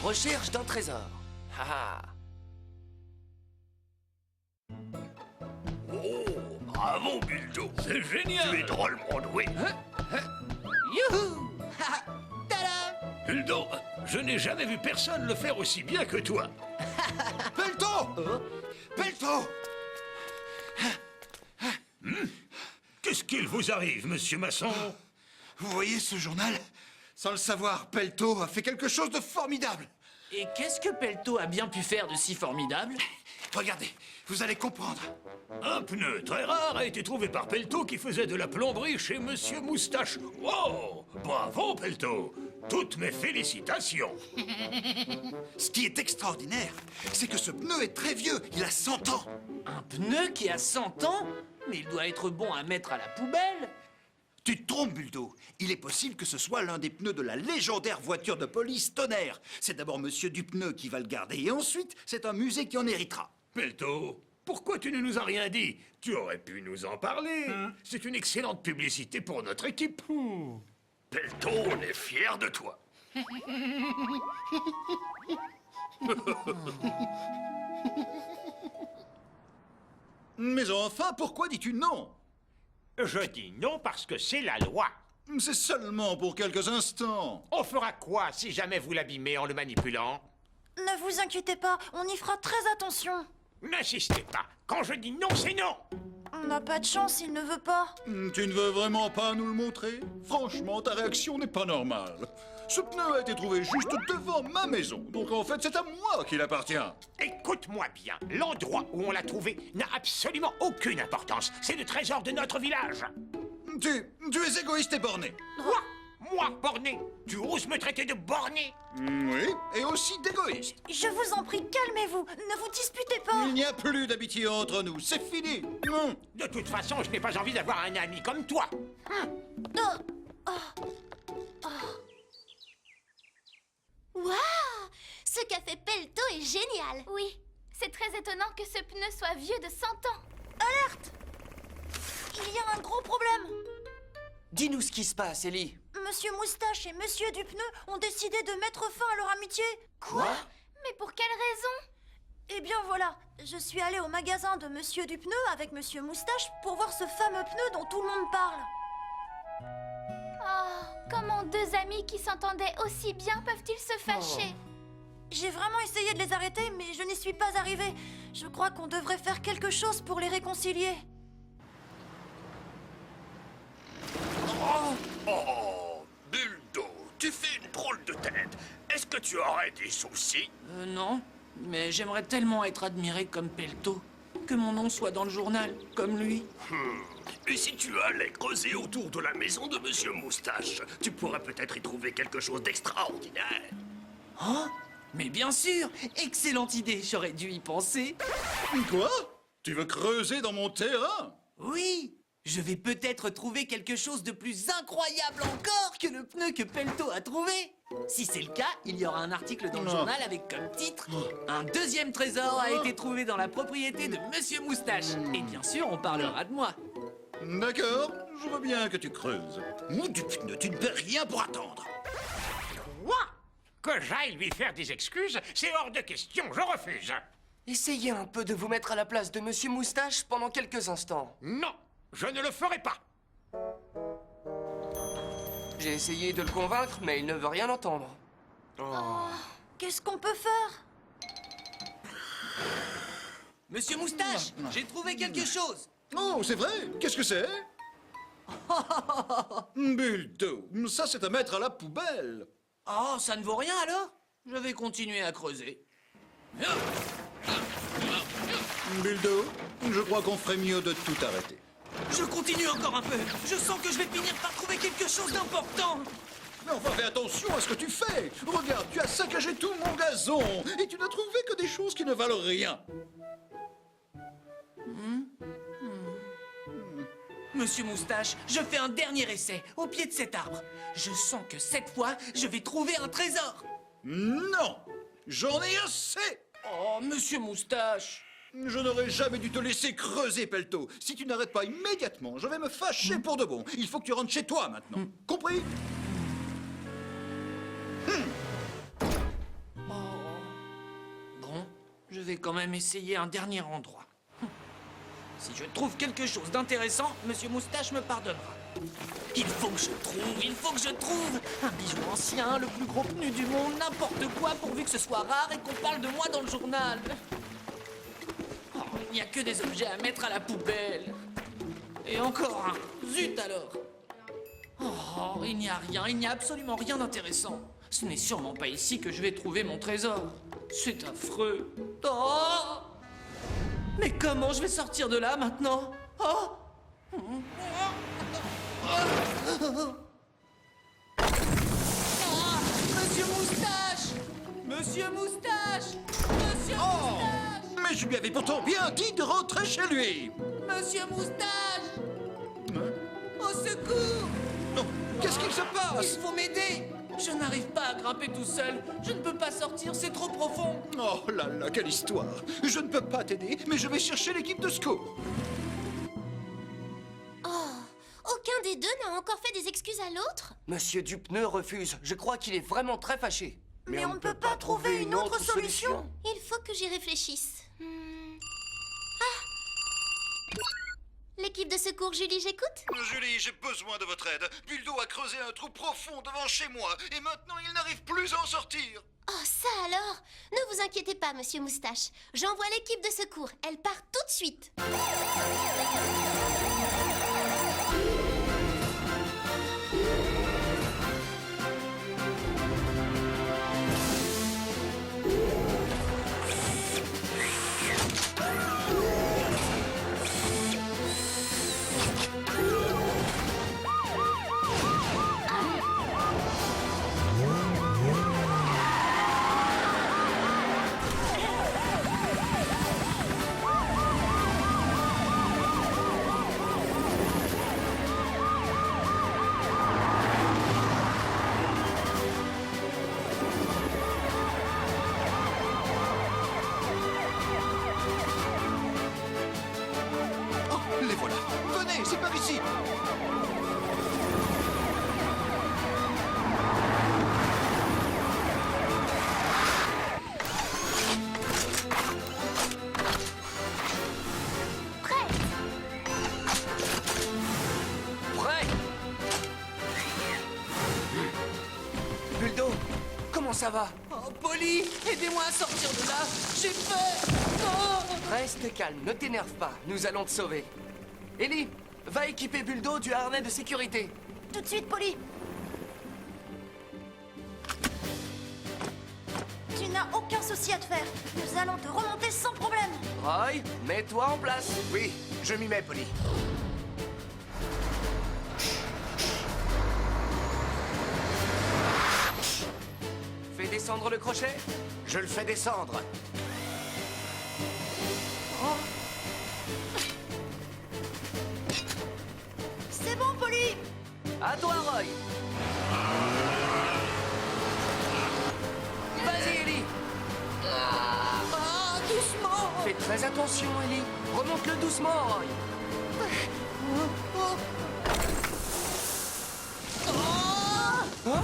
recherche d'un trésor. Haha. Oh, bravo, Buldo. C'est génial. Tu es drôlement doué. Youhou. Haha. Tada. Buldo, je n'ai jamais vu personne le faire aussi bien que toi. Pelto! Pelto! Qu'est-ce qu'il vous arrive, monsieur Masson? Vous voyez ce journal? Sans le savoir, Pelto a fait quelque chose de formidable. Et qu'est-ce que Pelto a bien pu faire de si formidable? Regardez, vous allez comprendre. Un pneu très rare a été trouvé par Pelto qui faisait de la plomberie chez monsieur Moustache. Wow! Bravo, Pelto! Toutes mes félicitations! Ce qui est extraordinaire, c'est que ce pneu est très vieux. Il a 100 ans. Un pneu qui a 100 ans? Mais il doit être bon à mettre à la poubelle. Tu te trompes, Buldo. Il est possible que ce soit l'un des pneus de la légendaire voiture de police Tonnerre. C'est d'abord Monsieur Dupneu qui va le garder, et ensuite, c'est un musée qui en héritera. Pelto, pourquoi tu ne nous as rien dit? Tu aurais pu nous en parler. C'est une excellente publicité pour notre équipe. Pelto, on est fiers de toi. Mais enfin, pourquoi dis-tu non? Je dis non parce que c'est la loi. C'est seulement pour quelques instants. On fera quoi si jamais vous l'abîmez en le manipulant? Ne vous inquiétez pas, on y fera très attention. N'insistez pas. Quand je dis non, c'est non. On n'a pas de chance, il ne veut pas. Tu ne veux vraiment pas nous le montrer? Franchement, ta réaction n'est pas normale. Ce pneu a été trouvé juste devant ma maison, donc en fait, c'est à moi qu'il appartient. Écoute-moi bien. L'endroit où on l'a trouvé n'a absolument aucune importance. C'est le trésor de notre village. Tu es égoïste et borné. Quoi? Moi, borné? Tu oses me traiter de borné? Oui, et aussi d'égoïste. Je vous en prie, calmez-vous, ne vous disputez pas. Il n'y a plus d'amitié entre nous, c'est fini. De toute façon, je n'ai pas envie d'avoir un ami comme toi. Waouh! Ce qu'a fait Pelto est génial. Oui, c'est très étonnant que ce pneu soit vieux de 100 ans. Alerte! Il y a un gros problème. Dis-nous ce qui se passe, Ellie. Monsieur Moustache et Monsieur Dupneu ont décidé de mettre fin à leur amitié. Quoi? Mais pour quelle raison? Eh bien voilà, je suis allée au magasin de Monsieur Dupneu avec Monsieur Moustache pour voir ce fameux pneu dont tout le monde parle. Oh, comment deux amis qui s'entendaient aussi bien peuvent-ils se fâcher? J'ai vraiment essayé de les arrêter, mais je n'y suis pas arrivée. Je crois qu'on devrait faire quelque chose pour les réconcilier. Oh, Buldo, tu fais une drôle de tête. Est-ce que tu aurais des soucis? Non, mais j'aimerais tellement être admiré comme Pelto. Que mon nom soit dans le journal, comme lui. Et si tu allais creuser autour de la maison de Monsieur Moustache, tu pourrais peut-être y trouver quelque chose d'extraordinaire. Oh, mais bien sûr! Excellente idée, j'aurais dû y penser. Quoi? Tu veux creuser dans mon terrain? Oui! Je vais peut-être trouver quelque chose de plus incroyable encore que le pneu que Pelto a trouvé. Si c'est le cas, il y aura un article dans le journal avec comme titre « Un deuxième trésor a été trouvé dans la propriété de Monsieur Moustache ». Et bien sûr, on parlera de moi. D'accord, je veux bien que tu creuses. Du pneu, tu ne peux rien pour attendre. Quoi? Que j'aille lui faire des excuses, c'est hors de question, je refuse. Essayez un peu de vous mettre à la place de Monsieur Moustache pendant quelques instants. Non, je ne le ferai pas. J'ai essayé de le convaincre, mais il ne veut rien entendre. Qu'est-ce qu'on peut faire? Monsieur Moustache, j'ai trouvé quelque chose. Oh, c'est vrai? Qu'est-ce que c'est? Buldo, ça c'est à mettre à la poubelle. Oh, ça ne vaut rien alors? Je vais continuer à creuser. Buldo, je crois qu'on ferait mieux de tout arrêter. Je continue encore un peu. Je sens que je vais finir par trouver quelque chose d'important. Mais enfin, fais attention à ce que tu fais. Regarde, tu as saccagé tout mon gazon et tu n'as trouvé que des choses qui ne valent rien. Monsieur Moustache, je fais un dernier essai au pied de cet arbre. Je sens que cette fois, je vais trouver un trésor. Non, j'en ai assez. Oh, Monsieur Moustache. Je n'aurais jamais dû te laisser creuser, Pelto. Si tu n'arrêtes pas immédiatement, je vais me fâcher pour de bon. Il faut que tu rentres chez toi maintenant. Compris? Oh, vais quand même essayer un dernier endroit. Si je trouve quelque chose d'intéressant, Monsieur Moustache me pardonnera. Il faut que je trouve un bijou ancien, le plus gros pneu du monde, n'importe quoi, pourvu que ce soit rare et qu'on parle de moi dans le journal. Oh, il n'y a que des objets à mettre à la poubelle. Et encore un. Zut alors. Oh, il n'y a rien, il n'y a absolument rien d'intéressant. Ce n'est sûrement pas ici que je vais trouver mon trésor. C'est affreux. Oh! Mais comment je vais sortir de là maintenant? Oh! Ah, Monsieur Moustache! Monsieur Moustache! Monsieur Moustache! Mais je lui avais pourtant bien dit de rentrer chez lui. Monsieur Moustache! Au secours! Non, qu'est-ce qu'il se Il passe? faut m'aider! Je n'arrive pas à grimper tout seul. Je ne peux pas sortir, c'est trop profond. Oh là là, quelle histoire! Je ne peux pas t'aider, mais je vais chercher l'équipe de secours. Aucun des deux n'a encore fait des excuses à l'autre? Monsieur Dupneu refuse. Je crois qu'il est vraiment très fâché. Mais on ne peut pas trouver une autre solution. Il faut que j'y réfléchisse. Ah! L'équipe de secours, Julie, j'écoute? Julie, j'ai besoin de votre aide. Buldo a creusé un trou profond devant chez moi, et maintenant il n'arrive plus à en sortir. Oh, ça alors? Ne vous inquiétez pas, Monsieur Moustache. J'envoie l'équipe de secours. Elle part tout de suite. Oh, les voilà. Venez, c'est par ici. Prêt? Prêt? Buldo, comment ça va? Oh, Polly, aidez-moi à sortir de là. J'ai peur. Oh! Reste calme, ne t'énerve pas. Nous allons te sauver. Ellie, va équiper Buldo du harnais de sécurité. Tout de suite, Polly. Tu n'as aucun souci à te faire. Nous allons te remonter sans problème. Roy, mets-toi en place. Oui, je m'y mets, Polly. Fais descendre le crochet. Je le fais descendre. C'est bon, Polly. À toi, Roy. Vas-y, Ellie. Ah, doucement. Fais très attention, Ellie. Remonte-le doucement, Roy. Hein?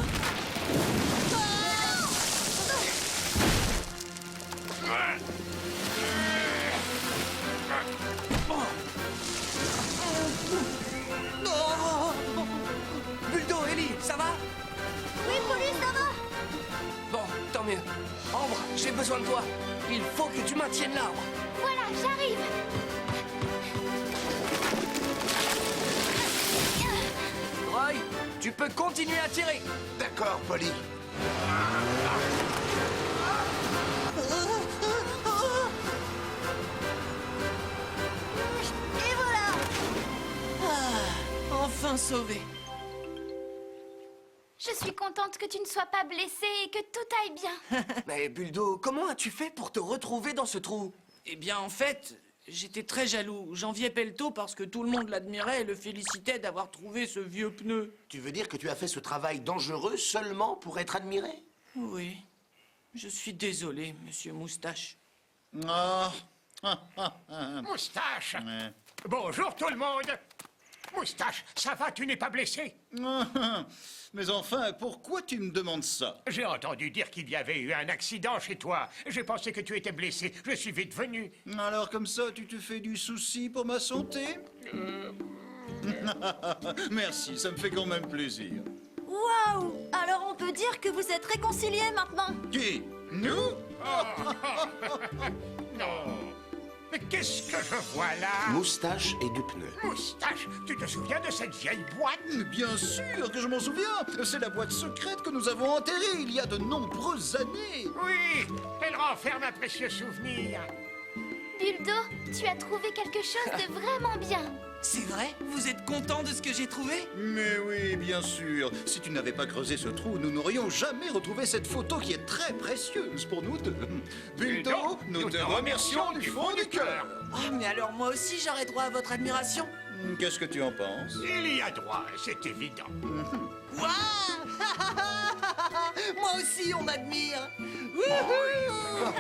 Buldo, Ellie, ça va? Oui, Polly, ça va. Bon, tant mieux. Ambre, j'ai besoin de toi. Il faut que tu maintiennes l'arbre. Voilà, j'arrive. Roy, tu peux continuer à tirer. D'accord, Polly. Et voilà. Enfin sauvé. Je suis contente que tu ne sois pas blessé et que tout aille bien. Mais Buldo, comment as-tu fait pour te retrouver dans ce trou? Eh bien, en fait, j'étais très jaloux. J'enviais Pelto parce que tout le monde l'admirait et le félicitait d'avoir trouvé ce vieux pneu. Tu veux dire que tu as fait ce travail dangereux seulement pour être admiré? Oui. Je suis désolé, Monsieur Moustache. Ah. Moustache! Bonjour tout le monde! Moustache, ça va, tu n'es pas blessé? Mais enfin, pourquoi tu me demandes ça? J'ai entendu dire qu'il y avait eu un accident chez toi. J'ai pensé que tu étais blessé. Je suis vite venu. Alors comme ça, tu te fais du souci pour ma santé? Merci, ça me fait quand même plaisir. Waouh! Alors on peut dire que vous êtes réconciliés maintenant? Qui? Nous? Non. Mais qu'est-ce que je vois là? Moustache et du pneu. Moustache, tu te souviens de cette vieille boîte? Bien sûr que je m'en souviens. C'est la boîte secrète que nous avons enterrée il y a de nombreuses années. Oui, elle renferme un précieux souvenir. Buldo, tu as trouvé quelque chose de vraiment bien. C'est vrai? Vous êtes content de ce que j'ai trouvé? Mais oui, bien sûr. Si tu n'avais pas creusé ce trou, nous n'aurions jamais retrouvé cette photo qui est très précieuse pour nous deux. Buldo, nous te remercions du fond du cœur. Oh, mais alors moi aussi j'aurais droit à votre admiration. Qu'est-ce que tu en penses? Il y a droit, c'est évident. Waouh! Moi aussi on m'admire. Wouhou!